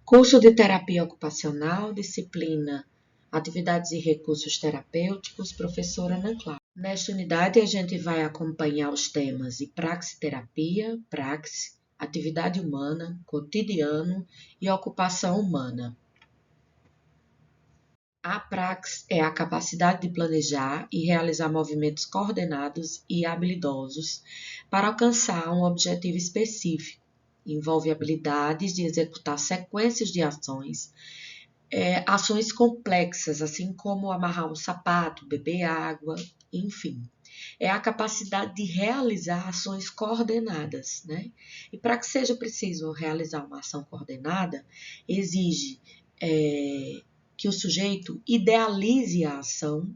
Curso de Terapia Ocupacional, disciplina Atividades e Recursos Terapêuticos, professora Ana Cláudia. Nesta unidade, a gente vai acompanhar os temas de praxiterapia, praxe, atividade humana, cotidiano e ocupação humana. A praxe é a capacidade de planejar e realizar movimentos coordenados e habilidosos para alcançar um objetivo específico. Envolve habilidades de executar sequências de ações, ações complexas, assim como amarrar um sapato, beber água, enfim. É a capacidade de realizar ações coordenadas, né? E para que seja preciso realizar uma ação coordenada, exige que o sujeito idealize a ação,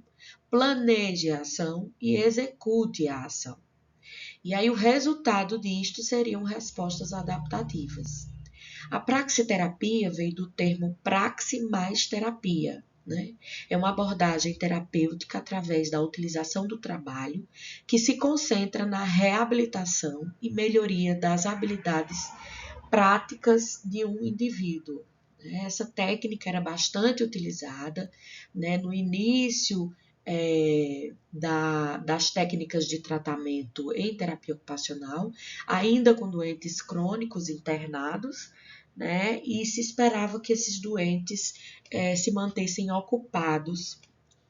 planeje a ação e execute a ação. E aí o resultado disto seriam respostas adaptativas. A praxiterapia veio do termo praxe mais terapia, né? É uma abordagem terapêutica através da utilização do trabalho que se concentra na reabilitação e melhoria das habilidades práticas de um indivíduo. Essa técnica era bastante utilizada, né, no início das técnicas de tratamento em terapia ocupacional, ainda com doentes crônicos internados, né, e se esperava que esses doentes se mantessem ocupados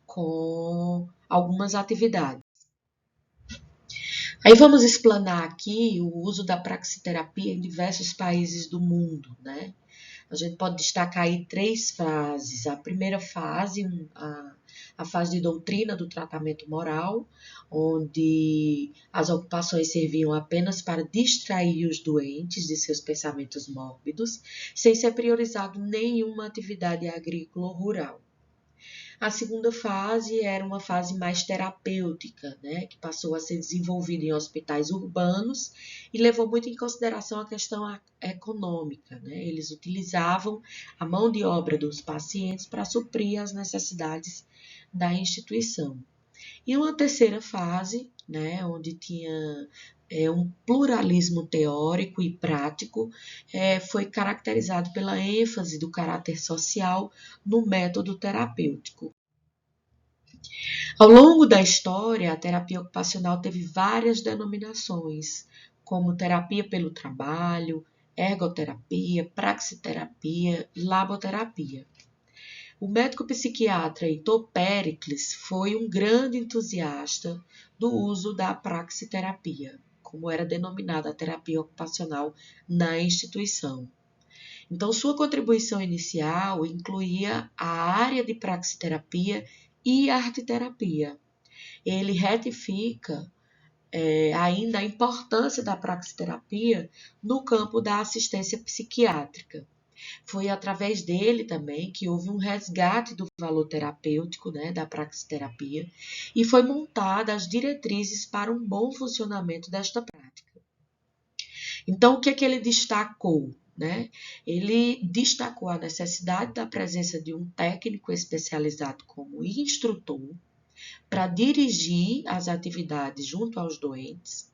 com algumas atividades. Aí vamos explanar aqui o uso da praxiterapia em diversos países do mundo, né? A gente pode destacar aí 3 fases. A primeira fase, a fase de doutrina do tratamento moral, onde as ocupações serviam apenas para distrair os doentes de seus pensamentos mórbidos, sem ser priorizado nenhuma atividade agrícola ou rural. A segunda fase era uma fase mais terapêutica, né, que passou a ser desenvolvida em hospitais urbanos e levou muito em consideração a questão econômica, né? Eles utilizavam a mão de obra dos pacientes para suprir as necessidades da instituição. E uma terceira fase, né, onde tinha um pluralismo teórico e prático, foi caracterizado pela ênfase do caráter social no método terapêutico. Ao longo da história, a terapia ocupacional teve várias denominações, como terapia pelo trabalho, ergoterapia, praxiterapia e laboterapia. O médico psiquiatra Heitor Péricles foi um grande entusiasta do uso da praxiterapia, como era denominada a terapia ocupacional na instituição. Então, sua contribuição inicial incluía a área de praxiterapia e arteterapia. Ele retifica ainda a importância da praxiterapia no campo da assistência psiquiátrica. Foi através dele também que houve um resgate do valor terapêutico, né, da praxiterapia, e foi montada as diretrizes para um bom funcionamento desta prática. Então, o que é que ele destacou? Né? Ele destacou a necessidade da presença de um técnico especializado como instrutor para dirigir as atividades junto aos doentes.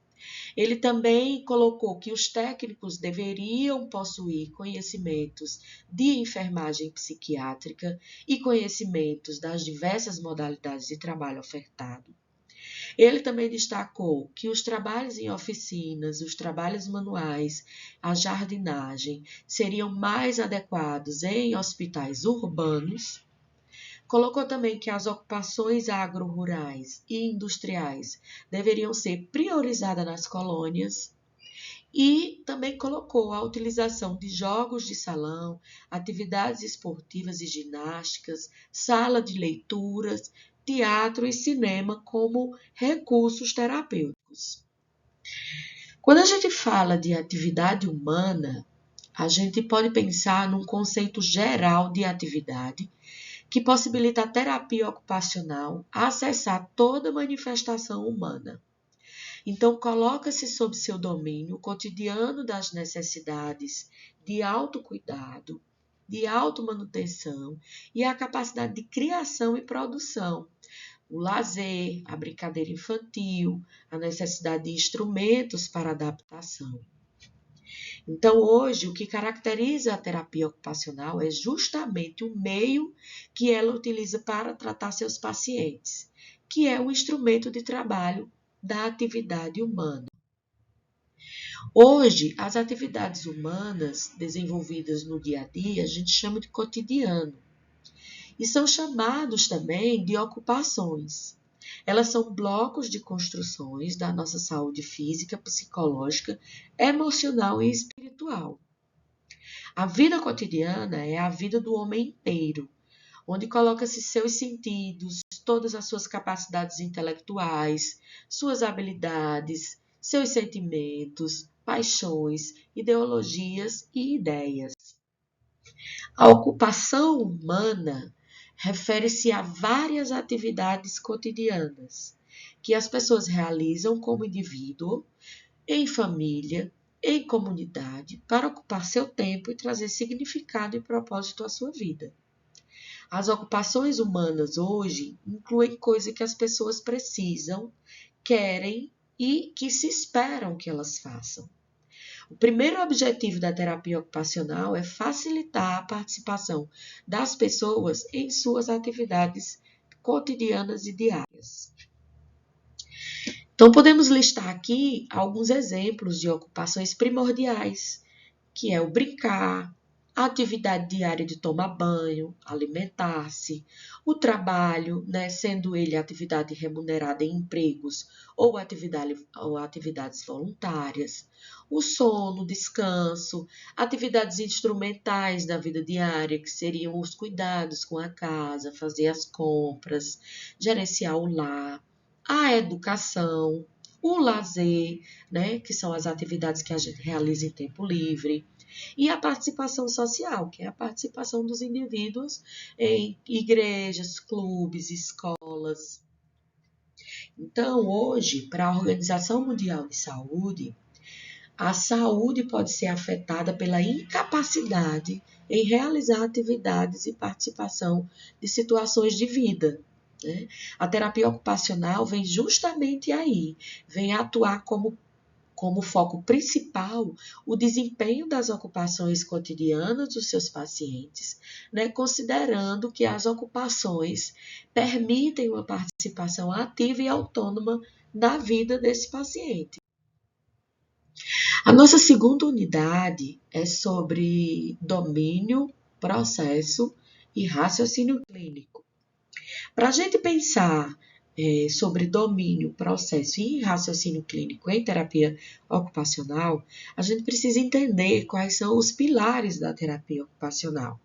Ele também colocou que os técnicos deveriam possuir conhecimentos de enfermagem psiquiátrica e conhecimentos das diversas modalidades de trabalho ofertado. Ele também destacou que os trabalhos em oficinas, os trabalhos manuais, a jardinagem seriam mais adequados em hospitais urbanos. Colocou também que as ocupações agro-rurais e industriais deveriam ser priorizadas nas colônias e também colocou a utilização de jogos de salão, atividades esportivas e ginásticas, sala de leituras, teatro e cinema como recursos terapêuticos. Quando a gente fala de atividade humana, a gente pode pensar num conceito geral de atividade que possibilita a terapia ocupacional acessar toda manifestação humana. Então, coloca-se sob seu domínio o cotidiano das necessidades de autocuidado, de automanutenção e a capacidade de criação e produção, o lazer, a brincadeira infantil, a necessidade de instrumentos para adaptação. Então, hoje, o que caracteriza a terapia ocupacional é justamente o meio que ela utiliza para tratar seus pacientes, que é o instrumento de trabalho da atividade humana. Hoje, as atividades humanas desenvolvidas no dia a dia, a gente chama de cotidiano, e são chamados também de ocupações. Elas são blocos de construções da nossa saúde física, psicológica, emocional e espiritual. A vida cotidiana é a vida do homem inteiro, onde coloca-se seus sentidos, todas as suas capacidades intelectuais, suas habilidades, seus sentimentos, paixões, ideologias e ideias. A ocupação humana refere-se a várias atividades cotidianas que as pessoas realizam como indivíduo, em família, em comunidade, para ocupar seu tempo e trazer significado e propósito à sua vida. As ocupações humanas hoje incluem coisas que as pessoas precisam, querem e que se esperam que elas façam. O primeiro objetivo da terapia ocupacional é facilitar a participação das pessoas em suas atividades cotidianas e diárias. Então, podemos listar aqui alguns exemplos de ocupações primordiais, que é o brincar, a atividade diária de tomar banho, alimentar-se, o trabalho, né, sendo ele atividade remunerada em empregos ou atividades voluntárias, o sono, descanso, atividades instrumentais da vida diária, que seriam os cuidados com a casa, fazer as compras, gerenciar o lar, a educação, o lazer, né, que são as atividades que a gente realiza em tempo livre, e a participação social, que é a participação dos indivíduos em igrejas, clubes, escolas. Então, hoje, para a Organização Mundial de Saúde, a saúde pode ser afetada pela incapacidade em realizar atividades e participação de situações de vida. Né? A terapia ocupacional vem justamente aí, vem atuar como foco principal o desempenho das ocupações cotidianas dos seus pacientes, né, considerando que as ocupações permitem uma participação ativa e autônoma na vida desse paciente. A nossa segunda unidade é sobre domínio, processo e raciocínio clínico. Para a gente pensar sobre domínio, processo e raciocínio clínico em terapia ocupacional, a gente precisa entender quais são os pilares da terapia ocupacional.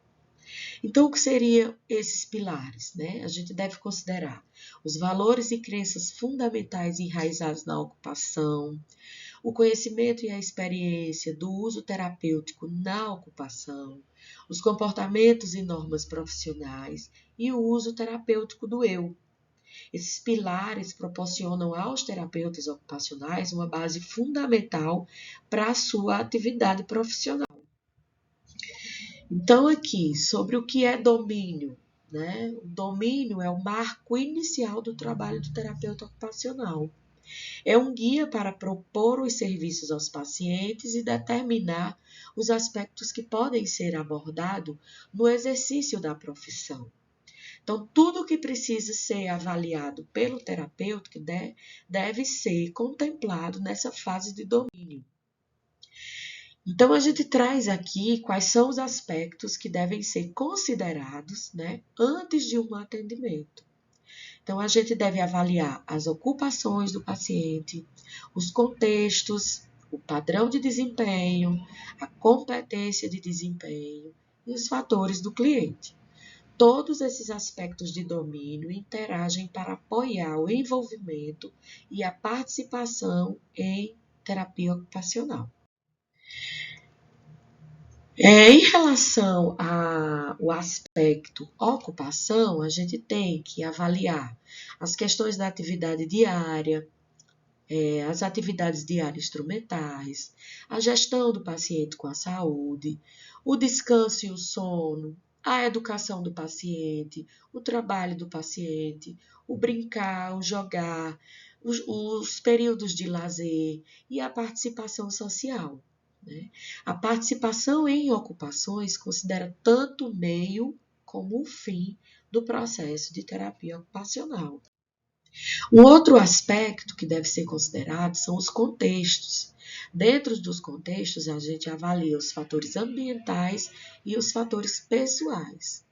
Então, o que seriam esses pilares? Né? A gente deve considerar os valores e crenças fundamentais enraizados na ocupação, o conhecimento e a experiência do uso terapêutico na ocupação, os comportamentos e normas profissionais e o uso terapêutico do eu. Esses pilares proporcionam aos terapeutas ocupacionais uma base fundamental para a sua atividade profissional. Então, aqui, sobre o que é domínio, né? O domínio é o marco inicial do trabalho do terapeuta ocupacional. É um guia para propor os serviços aos pacientes e determinar os aspectos que podem ser abordados no exercício da profissão. Então, tudo que precisa ser avaliado pelo terapeuta deve ser contemplado nessa fase de domínio. Então, a gente traz aqui quais são os aspectos que devem ser considerados, né, antes de um atendimento. Então, a gente deve avaliar as ocupações do paciente, os contextos, o padrão de desempenho, a competência de desempenho e os fatores do cliente. Todos esses aspectos de domínio interagem para apoiar o envolvimento e a participação em terapia ocupacional. Em relação ao aspecto ocupação, a gente tem que avaliar as questões da atividade diária, as atividades diárias instrumentais, a gestão do paciente com a saúde, o descanso e o sono, a educação do paciente, o trabalho do paciente, o brincar, o jogar, os períodos de lazer e a participação social. né? A participação em ocupações considera tanto o meio como o fim do processo de terapia ocupacional. Um outro aspecto que deve ser considerado são os contextos. Dentro dos contextos, a gente avalia os fatores ambientais e os fatores pessoais.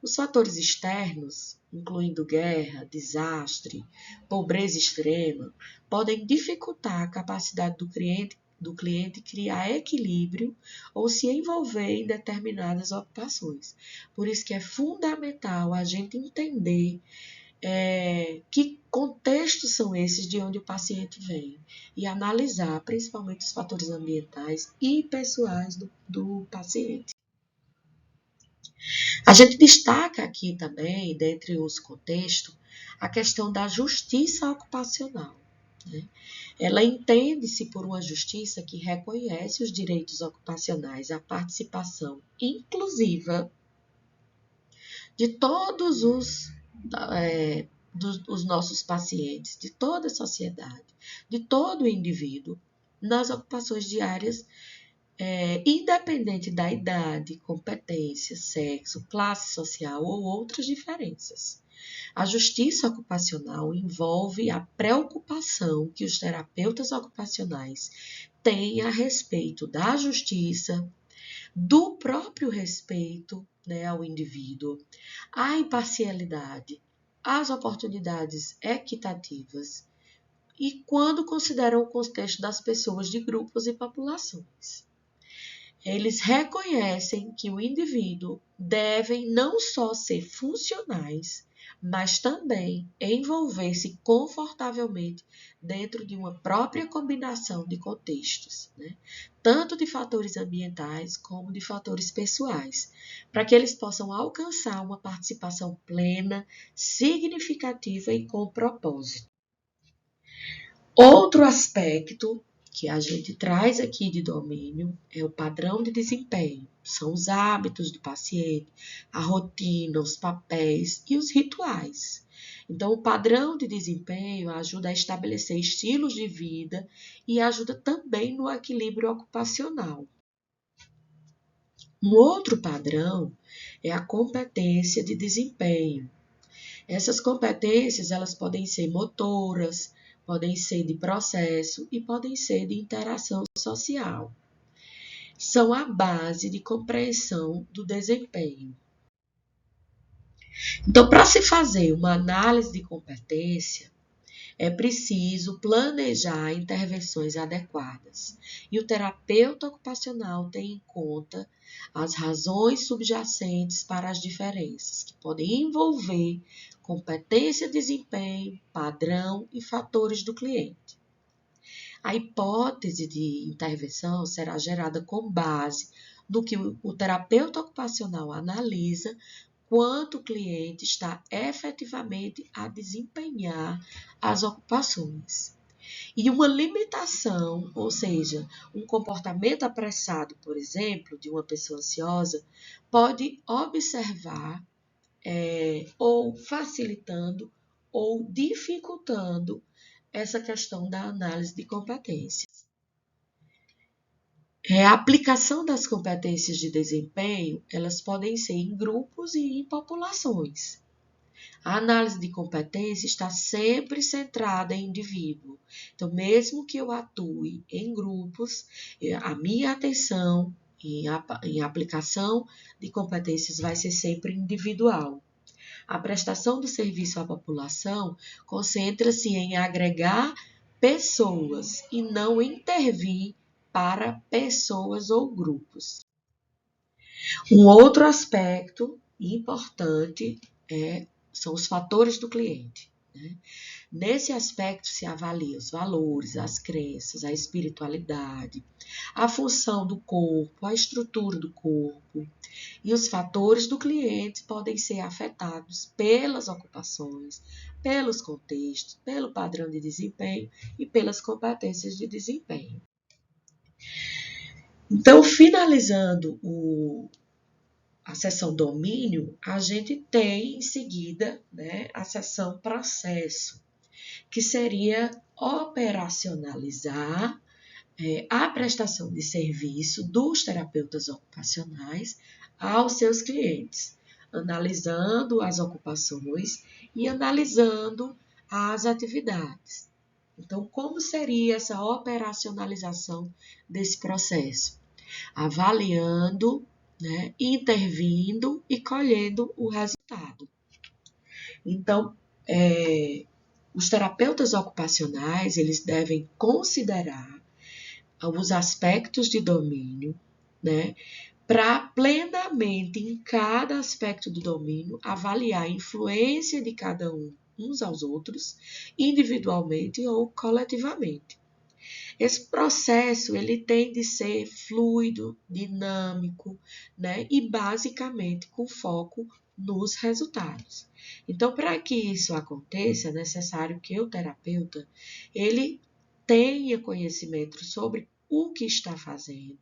Os fatores externos, incluindo guerra, desastre, pobreza extrema, podem dificultar a capacidade do cliente criar equilíbrio ou se envolver em determinadas ocupações. Por isso que é fundamental a gente entender que contextos são esses de onde o paciente vem e analisar principalmente os fatores ambientais e pessoais do paciente. A gente destaca aqui também, dentre os contextos, a questão da justiça ocupacional, né? Ela entende-se por uma justiça que reconhece os direitos ocupacionais à participação inclusiva de todos os nossos pacientes, de toda a sociedade, de todo o indivíduo, nas ocupações diárias, independente da idade, competência, sexo, classe social ou outras diferenças. A justiça ocupacional envolve a preocupação que os terapeutas ocupacionais têm a respeito da justiça, do próprio respeito, né, ao indivíduo, à imparcialidade, às oportunidades equitativas e quando consideram o contexto das pessoas de grupos e populações. Eles reconhecem que o indivíduo devem não só ser funcionais, mas também envolver-se confortavelmente dentro de uma própria combinação de contextos, né? Tanto de fatores ambientais como de fatores pessoais, para que eles possam alcançar uma participação plena, significativa e com propósito. Outro aspecto que a gente traz aqui de domínio é o padrão de desempenho. São os hábitos do paciente, a rotina, os papéis e os rituais. Então, o padrão de desempenho ajuda a estabelecer estilos de vida e ajuda também no equilíbrio ocupacional. Um outro padrão é a competência de desempenho. Essas competências, elas podem ser motoras, podem ser de processo e podem ser de interação social. São a base de compreensão do desempenho. Então, para se fazer uma análise de competência, é preciso planejar intervenções adequadas. E o terapeuta ocupacional tem em conta as razões subjacentes para as diferenças, que podem envolver competência, desempenho, padrão e fatores do cliente. A hipótese de intervenção será gerada com base no que o terapeuta ocupacional analisa quanto o cliente está efetivamente a desempenhar as ocupações. E uma limitação, ou seja, um comportamento apressado, por exemplo, de uma pessoa ansiosa, pode observar ou facilitando ou dificultando essa questão da análise de competências. A aplicação das competências de desempenho, elas podem ser em grupos e em populações. A análise de competência está sempre centrada em indivíduo. Então, mesmo que eu atue em grupos, a minha atenção em aplicação de competências vai ser sempre individual. A prestação do serviço à população concentra-se em agregar pessoas e não intervir para pessoas ou grupos. Um outro aspecto importante são os fatores do cliente, né? Nesse aspecto se avalia os valores, as crenças, a espiritualidade, a função do corpo, a estrutura do corpo. E os fatores do cliente podem ser afetados pelas ocupações, pelos contextos, pelo padrão de desempenho e pelas competências de desempenho. Então, finalizando a seção domínio, a gente tem em seguida, né, a seção processo, que seria operacionalizar a prestação de serviço dos terapeutas ocupacionais aos seus clientes, analisando as ocupações e analisando as atividades. Então, como seria essa operacionalização desse processo? Avaliando, né, intervindo e colhendo o resultado. Então, os terapeutas ocupacionais, eles devem considerar os aspectos de domínio, né, para plenamente, em cada aspecto do domínio, avaliar a influência de cada um uns aos outros, individualmente ou coletivamente. Esse processo ele tem de ser fluido, dinâmico, né, e basicamente com foco nos resultados. Então, para que isso aconteça, é necessário que o terapeuta ele tenha conhecimento sobre o que está fazendo,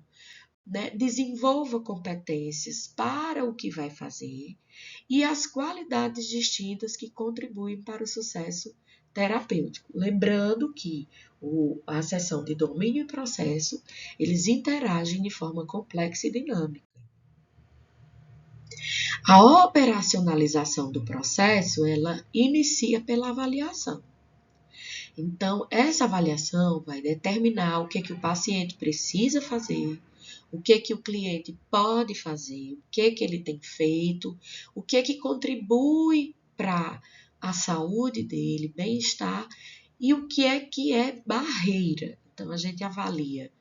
né, desenvolva competências para o que vai fazer e as qualidades distintas que contribuem para o sucesso terapêutico. Lembrando que a seção de domínio e processo, eles interagem de forma complexa e dinâmica. A operacionalização do processo, ela inicia pela avaliação. Então, essa avaliação vai determinar o que o paciente precisa fazer, o que o cliente pode fazer, o que ele tem feito, o que contribui para a saúde dele, bem-estar, e o que é barreira. Então, a gente avalia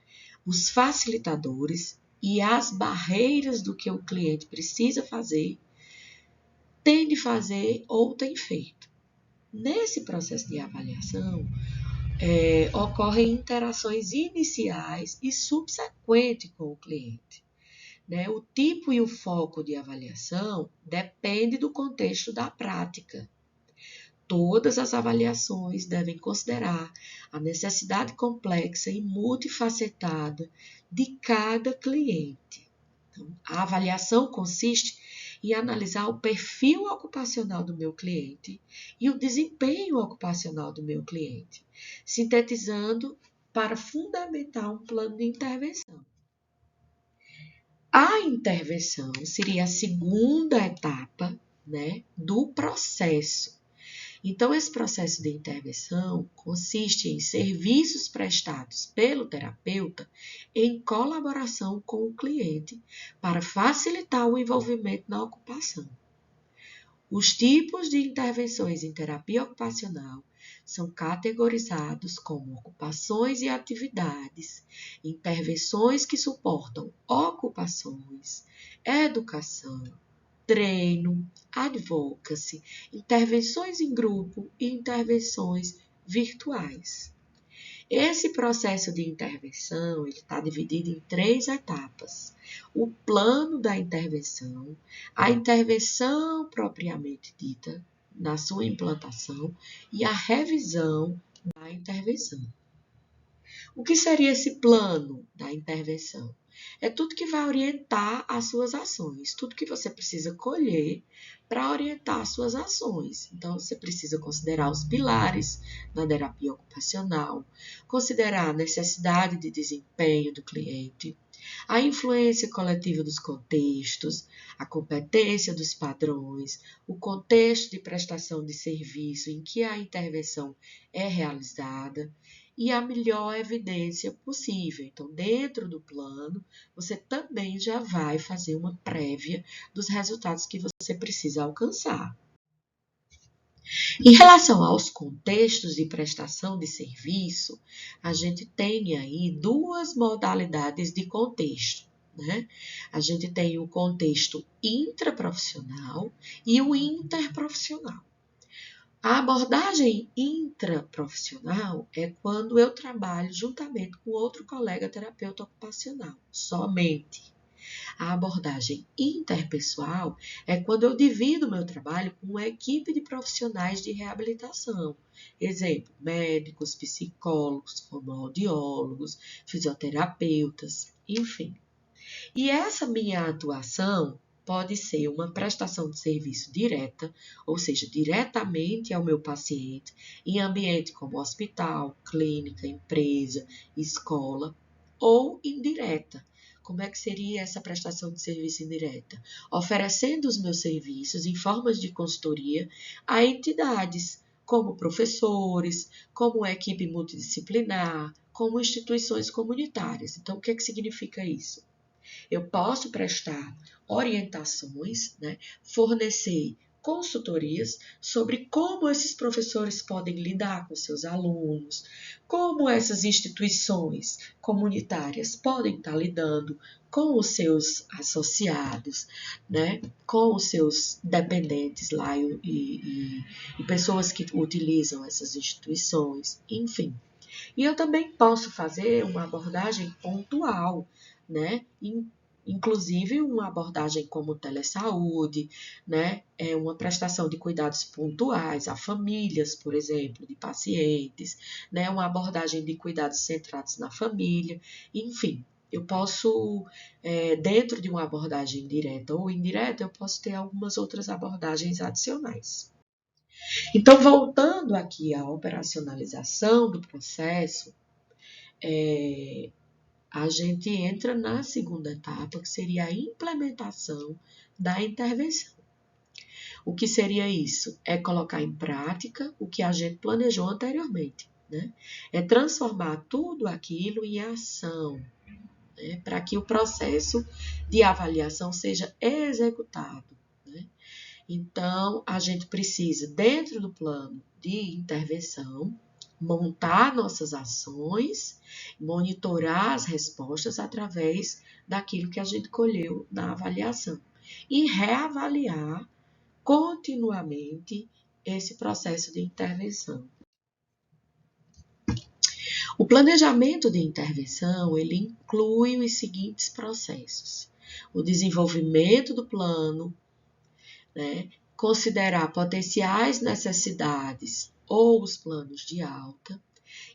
os facilitadores e as barreiras do que o cliente precisa fazer, tem de fazer ou tem feito. Nesse processo de avaliação, ocorrem interações iniciais e subsequentes com o cliente. Né? O tipo e o foco de avaliação depende do contexto da prática. Todas as avaliações devem considerar a necessidade complexa e multifacetada de cada cliente. Então, a avaliação consiste em analisar o perfil ocupacional do meu cliente e o desempenho ocupacional do meu cliente, sintetizando para fundamentar um plano de intervenção. A intervenção seria a segunda etapa, né, do processo. Então, esse processo de intervenção consiste em serviços prestados pelo terapeuta em colaboração com o cliente para facilitar o envolvimento na ocupação. Os tipos de intervenções em terapia ocupacional são categorizados como ocupações e atividades, intervenções que suportam ocupações, educação, treino, advocacy, intervenções em grupo e intervenções virtuais. Esse processo de intervenção está dividido em 3 etapas. O plano da intervenção, a intervenção propriamente dita, na sua implantação, e a revisão da intervenção. O que seria esse plano da intervenção? É tudo que vai orientar as suas ações, tudo que você precisa colher para orientar as suas ações. Então, você precisa considerar os pilares da terapia ocupacional, considerar a necessidade de desempenho do cliente, a influência coletiva dos contextos, a competência dos padrões, o contexto de prestação de serviço em que a intervenção é realizada, e a melhor evidência possível. Então, dentro do plano, você também já vai fazer uma prévia dos resultados que você precisa alcançar. Em relação aos contextos de prestação de serviço, a gente tem aí 2 modalidades de contexto. Né? A gente tem o contexto intraprofissional e o interprofissional. A abordagem intraprofissional é quando eu trabalho juntamente com outro colega terapeuta ocupacional, somente. A abordagem interpessoal é quando eu divido o meu trabalho com uma equipe de profissionais de reabilitação. Exemplo, médicos, psicólogos, fonoaudiólogos, fisioterapeutas, enfim. E essa minha atuação pode ser uma prestação de serviço direta, ou seja, diretamente ao meu paciente, em ambiente como hospital, clínica, empresa, escola, ou indireta. Como é que seria essa prestação de serviço indireta? Oferecendo os meus serviços em formas de consultoria a entidades, como professores, como equipe multidisciplinar, como instituições comunitárias. Então, o que é que significa isso? Eu posso prestar orientações, né, fornecer consultorias sobre como esses professores podem lidar com seus alunos, como essas instituições comunitárias podem estar lidando com os seus associados, né, com os seus dependentes lá e pessoas que utilizam essas instituições, enfim. E eu também posso fazer uma abordagem pontual, né? Inclusive uma abordagem como telesaúde, né? Uma prestação de cuidados pontuais a famílias, por exemplo, de pacientes, né? Uma abordagem de cuidados centrados na família, enfim. Eu posso, dentro de uma abordagem direta ou indireta, eu posso ter algumas outras abordagens adicionais. Então, voltando aqui à operacionalização do processo, a gente entra na segunda etapa, que seria a implementação da intervenção. O que seria isso? É colocar em prática o que a gente planejou anteriormente, né? É transformar tudo aquilo em ação, né? Para que o processo de avaliação seja executado, né? Então, a gente precisa, dentro do plano de intervenção, montar nossas ações, monitorar as respostas através daquilo que a gente colheu na avaliação e reavaliar continuamente esse processo de intervenção. O planejamento de intervenção, ele inclui os seguintes processos: o desenvolvimento do plano, né? Considerar potenciais necessidades ou os planos de alta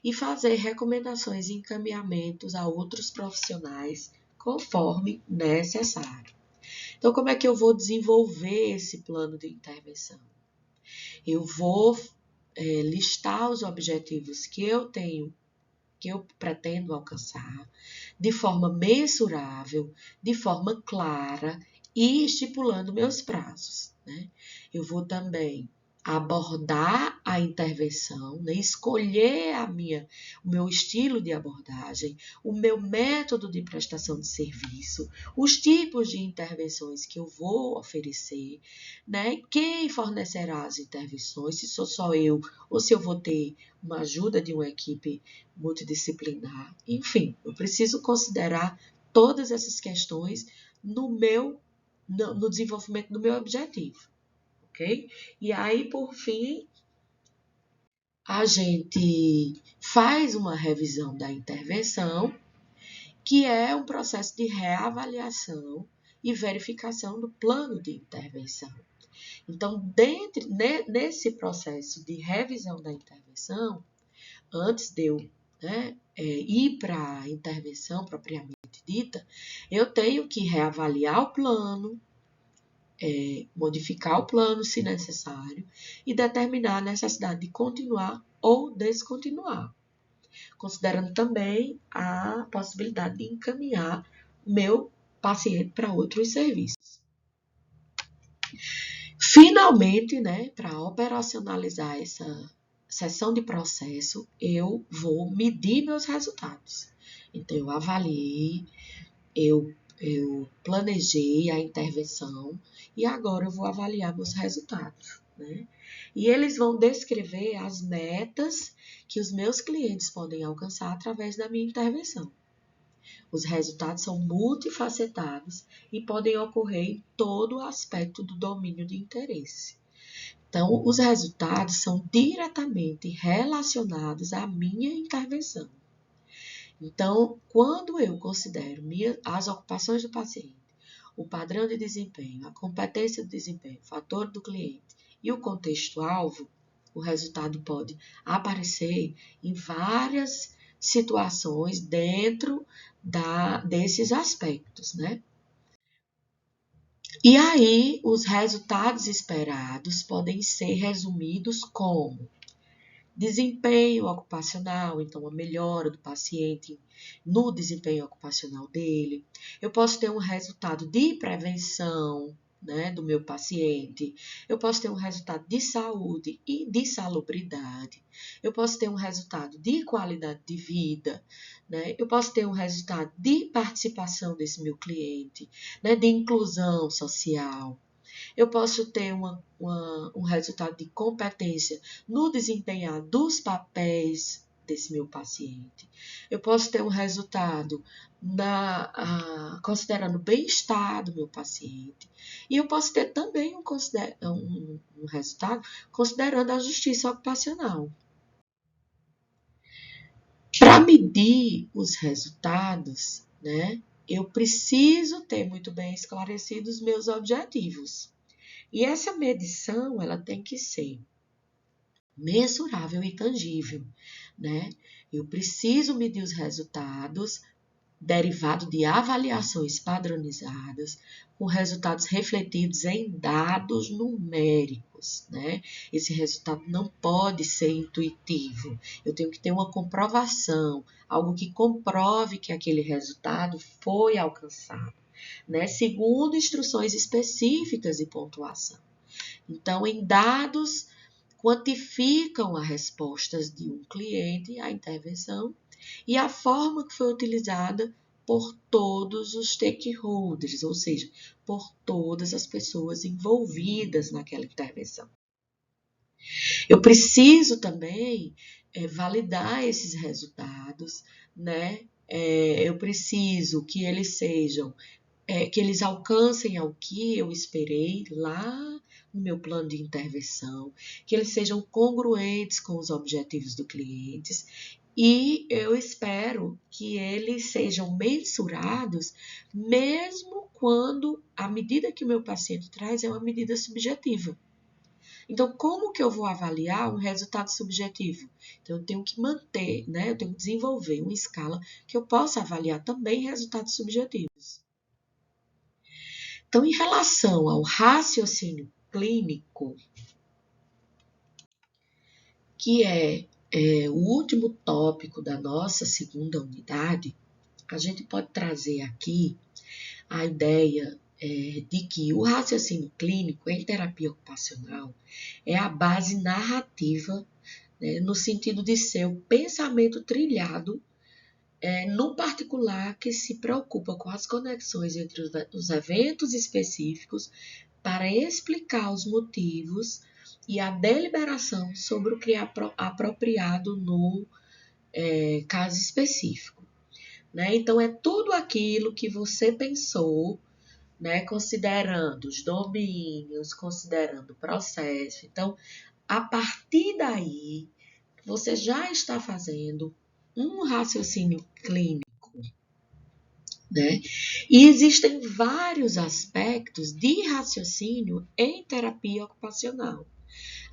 e fazer recomendações e encaminhamentos a outros profissionais conforme necessário. Então, como é que eu vou desenvolver esse plano de intervenção? Eu vou listar os objetivos que eu tenho, que eu pretendo alcançar, de forma mensurável, de forma clara e estipulando meus prazos, né? Eu vou também abordar a intervenção, né? Escolher o meu estilo de abordagem, o meu método de prestação de serviço, os tipos de intervenções que eu vou oferecer, né? Quem fornecerá as intervenções, se sou só eu ou se eu vou ter uma ajuda de uma equipe multidisciplinar. Enfim, eu preciso considerar todas essas questões no desenvolvimento do meu objetivo, ok? E aí, por fim, a gente faz uma revisão da intervenção, que é um processo de reavaliação e verificação do plano de intervenção. Então, nesse processo de revisão da intervenção, antes de eu ir para a intervenção propriamente dita, eu tenho que reavaliar o plano, modificar o plano se necessário e determinar a necessidade de continuar ou descontinuar, considerando também a possibilidade de encaminhar meu paciente para outros serviços. Finalmente, né, para operacionalizar essa sessão de processo, eu vou medir meus resultados. Então, eu avaliei, eu planejei a intervenção e agora eu vou avaliar meus resultados, né? E eles vão descrever as metas que os meus clientes podem alcançar através da minha intervenção. Os resultados são multifacetados e podem ocorrer em todo o aspecto do domínio de interesse. Então, os resultados são diretamente relacionados à minha intervenção. Então, quando eu considero as ocupações do paciente, o padrão de desempenho, a competência do desempenho, o fator do cliente e o contexto-alvo, o resultado pode aparecer em várias situações dentro desses aspectos, né? E aí, os resultados esperados podem ser resumidos como Desempenho ocupacional, então a melhora do paciente no desempenho ocupacional dele. Eu posso ter um resultado de prevenção, né, do meu paciente. Eu posso ter um resultado de saúde e de salubridade. Eu posso ter um resultado de qualidade de vida, né? Eu posso ter um resultado de participação desse meu cliente, né, de inclusão social. Eu posso ter um resultado de competência no desempenhar dos papéis desse meu paciente. Eu posso ter um resultado considerando o bem-estar do meu paciente. E eu posso ter também um resultado considerando a justiça ocupacional. Para medir os resultados, né, eu preciso ter muito bem esclarecidos os meus objetivos. E essa medição, ela tem que ser mensurável e tangível, né? Eu preciso medir os resultados derivado de avaliações padronizadas, com resultados refletidos em dados numéricos, né? Esse resultado não pode ser intuitivo. Eu tenho que ter uma comprovação, algo que comprove que aquele resultado foi alcançado, né? Segundo instruções específicas de pontuação. Então, em dados quantificam as respostas de um cliente à intervenção e a forma que foi utilizada por todos os stakeholders, ou seja, por todas as pessoas envolvidas naquela intervenção. Eu preciso também validar esses resultados, né? Eu preciso que eles sejam que eles alcancem ao que eu esperei lá no meu plano de intervenção, que eles sejam congruentes com os objetivos do cliente e eu espero que eles sejam mensurados mesmo quando a medida que o meu paciente traz é uma medida subjetiva. Então, como que eu vou avaliar um resultado subjetivo? Então, eu tenho que manter, né? Eu tenho que desenvolver uma escala que eu possa avaliar também resultados subjetivos. Então, em relação ao raciocínio clínico, que é o último tópico da nossa segunda unidade, a gente pode trazer aqui a ideia de que o raciocínio clínico em terapia ocupacional é a base narrativa, né, no sentido de ser o pensamento trilhado no particular que se preocupa com as conexões entre os eventos específicos para explicar os motivos e a deliberação sobre o que é apropriado no caso específico. Né? Então, é tudo aquilo que você pensou, né? Considerando os domínios, considerando o processo. Então, a partir daí, você já está fazendo um raciocínio clínico. Né? E existem vários aspectos de raciocínio em terapia ocupacional.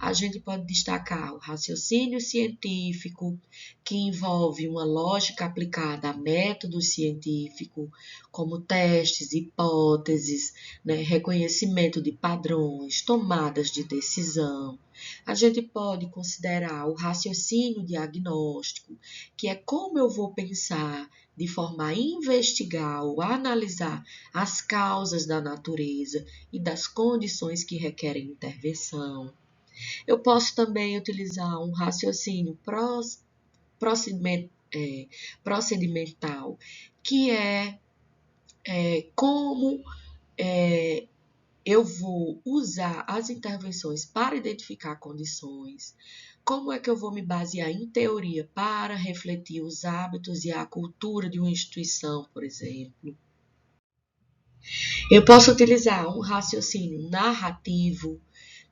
A gente pode destacar o raciocínio científico, que envolve uma lógica aplicada a métodos científicos, como testes, hipóteses, né, reconhecimento de padrões, tomadas de decisão. A gente pode considerar o raciocínio diagnóstico, que é como eu vou pensar de forma a investigar ou analisar as causas da natureza e das condições que requerem intervenção. Eu posso também utilizar um raciocínio procedimental, que como eu vou usar as intervenções para identificar condições, como é que eu vou me basear em teoria para refletir os hábitos e a cultura de uma instituição, por exemplo. Eu posso utilizar um raciocínio narrativo,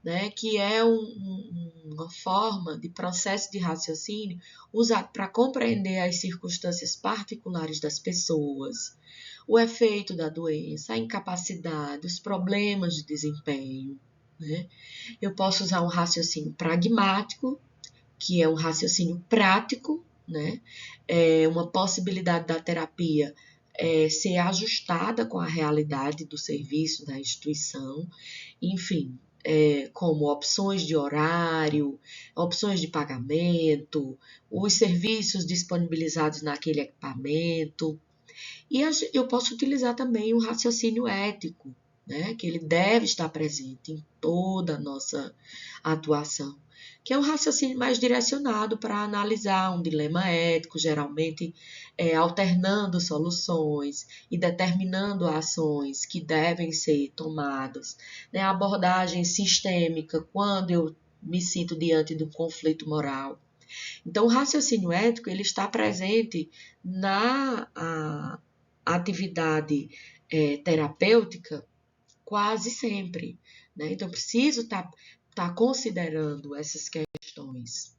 né, que é uma forma de processo de raciocínio usado para compreender as circunstâncias particulares das pessoas, o efeito da doença, a incapacidade, os problemas de desempenho. Né? Eu posso usar um raciocínio pragmático, que é um raciocínio prático, né? É uma possibilidade da terapia ser ajustada com a realidade do serviço, da instituição, enfim, como opções de horário, opções de pagamento, os serviços disponibilizados naquele equipamento. E eu posso utilizar também o raciocínio ético, né, que ele deve estar presente em toda a nossa atuação, que é um raciocínio mais direcionado para analisar um dilema ético, geralmente alternando soluções e determinando ações que devem ser tomadas, né, a abordagem sistêmica quando eu me sinto diante de um conflito moral. Então, o raciocínio ético ele está presente na atividade terapêutica quase sempre, né? Então, eu preciso estar considerando essas questões.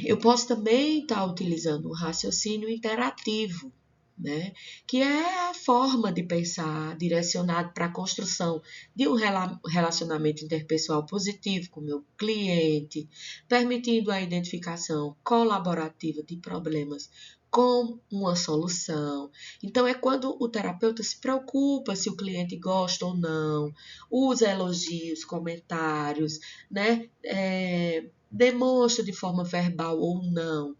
Eu posso também estar utilizando um raciocínio interativo, né? Que é a forma de pensar direcionado para a construção de um relacionamento interpessoal positivo com o meu cliente, permitindo a identificação colaborativa de problemas com uma solução. Então, é quando o terapeuta se preocupa se o cliente gosta ou não, usa elogios, comentários, né? Demonstra de forma verbal ou não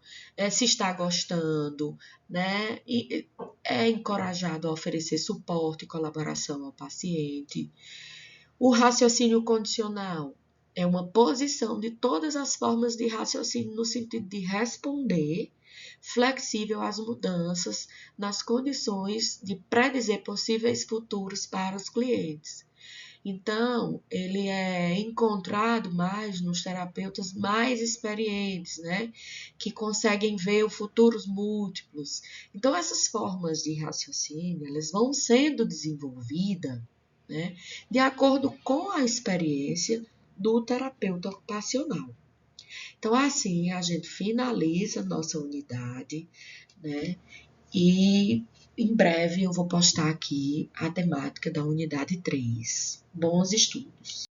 se está gostando, né? E é encorajado a oferecer suporte e colaboração ao paciente. O raciocínio condicional é uma posição de todas as formas de raciocínio no sentido de responder flexível às mudanças nas condições de predizer possíveis futuros para os clientes. Então, ele é encontrado mais nos terapeutas mais experientes, né? Que conseguem ver futuros múltiplos. Então, essas formas de raciocínio, elas vão sendo desenvolvidas, né? De acordo com a experiência do terapeuta ocupacional. Então, assim, a gente finaliza nossa unidade, né? E em breve eu vou postar aqui a temática da unidade 3. Bons estudos!